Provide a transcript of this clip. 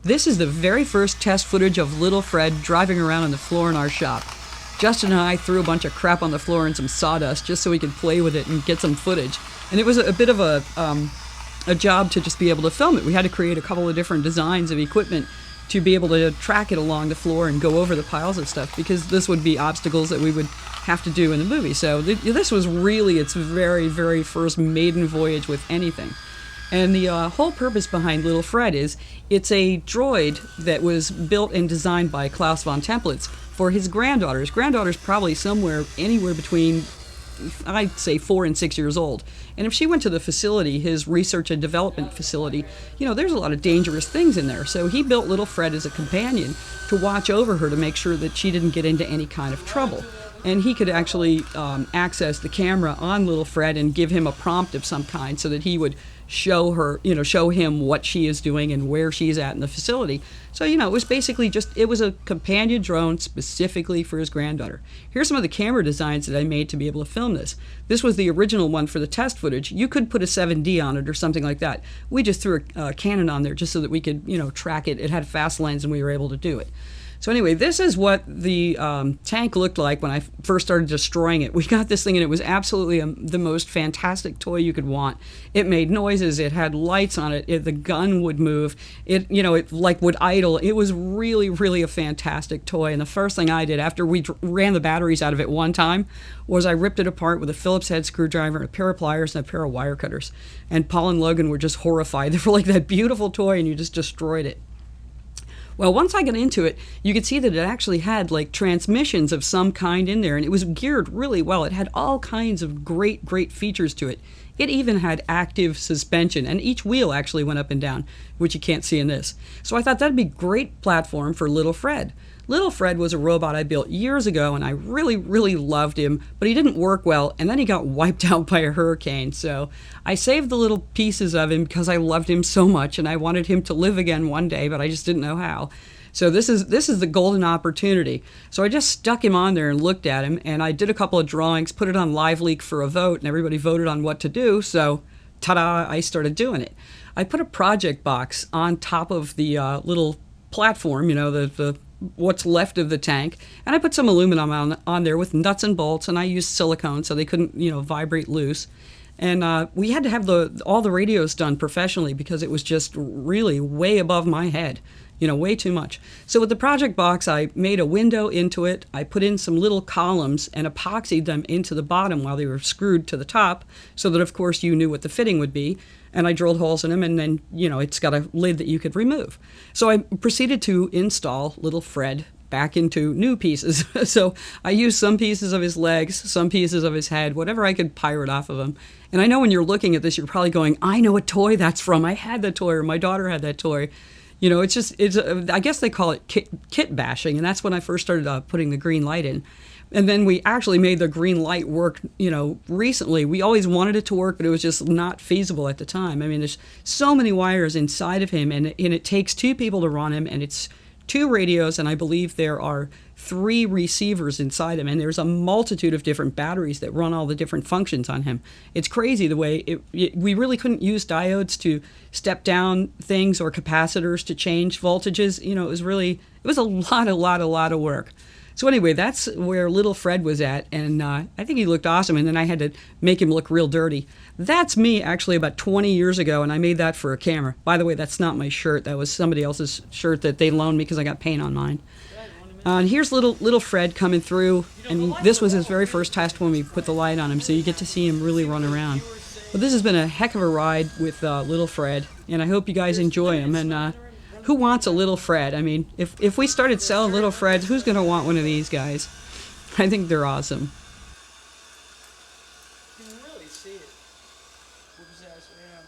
This is the very first test footage of little Fred driving around on the floor in our shop. Justin and I threw a bunch of crap on the floor and some sawdust just so we could play with it and get some footage. And it was a bit of a job to just be able to film it. We had to create a couple of different designs of equipment to be able to track it along the floor and go over the piles of stuff, because this would be obstacles that we would have to do in the movie. So this was really its very, very first maiden voyage with anything. And the whole purpose behind Little Fred is it's a droid that was built and designed by Klaus von Templitz for his granddaughter. His granddaughter's probably anywhere between, I'd say, 4 and 6 years old. And if she went to the facility, his research and development facility, there's a lot of dangerous things in there. So he built Little Fred as a companion to watch over her to make sure that she didn't get into any kind of trouble. And he could actually access the camera on Little Fred and give him a prompt of some kind so that he would show him what she is doing and where she's at in the facility. So, it was basically it was a companion drone specifically for his granddaughter. Here's some of the camera designs that I made to be able to film this. This was the original one for the test footage. You could put a 7D on it or something like that. We just threw a Canon on there just so that we could, track it. It had a fast lens and we were able to do it. So anyway, this is what the tank looked like when I first started destroying it. We got this thing and it was absolutely the most fantastic toy you could want. It made noises. It had lights on it. The gun would move. It would idle. It was really, really a fantastic toy. And the first thing I did after we ran the batteries out of it one time was I ripped it apart with a Phillips head screwdriver and a pair of pliers and a pair of wire cutters. And Paul and Logan were just horrified. They were like, that beautiful toy, and you just destroyed it. Well, once I got into it, you could see that it actually had transmissions of some kind in there, and it was geared really well. It had all kinds of great, great features to it. It even had active suspension, and each wheel actually went up and down, which you can't see in this. So I thought that'd be a great platform for Little Fred. Little Fred was a robot I built years ago, and I really, really loved him, but he didn't work well, and then he got wiped out by a hurricane. So I saved the little pieces of him because I loved him so much, and I wanted him to live again one day, but I just didn't know how. So this is the golden opportunity. So I just stuck him on there and looked at him, and I did a couple of drawings, put it on LiveLeak for a vote, and everybody voted on what to do, so ta-da, I started doing it. I put a project box on top of the little platform, the what's left of the tank, and I put some aluminum on there with nuts and bolts, and I used silicone so they couldn't vibrate loose. And we had to have all the radios done professionally because it was just really way above my head, way too much. So with the project box, I made a window into it. I put in some little columns and epoxied them into the bottom while they were screwed to the top so that, of course, you knew what the fitting would be. And I drilled holes in them, and then, it's got a lid that you could remove. So I proceeded to install Little Fred back into new pieces. So I used some pieces of his legs, some pieces of his head, whatever I could pirate off of him. And I know when you're looking at this, you're probably going, I know what toy that's from. I had that toy, or my daughter had that toy. I guess they call it kit bashing, and that's when I first started putting the green light in. And then we actually made the green light work, recently. We always wanted it to work, but it was just not feasible at the time. I mean, there's so many wires inside of him, and it takes 2 people to run him, and it's 2 radios, and I believe there are 3 receivers inside him, and there's a multitude of different batteries that run all the different functions on him. It's crazy the way we really couldn't use diodes to step down things or capacitors to change voltages. It was a lot of work. So anyway, that's where Little Fred was at, and I think he looked awesome, and then I had to make him look real dirty. That's me actually about 20 years ago, and I made that for a camera. By the way, that's not my shirt. That was somebody else's shirt that they loaned me because I got paint on mine. And here's little Fred coming through, and this was his very first test when we put the light on him, so you get to see him really run around. But this has been a heck of a ride with Little Fred, and I hope you guys enjoy him. And who wants a Little Fred? I mean, if we started selling Little Freds, who's going to want one of these guys? I think they're awesome. You can really see it. What was that? Yeah.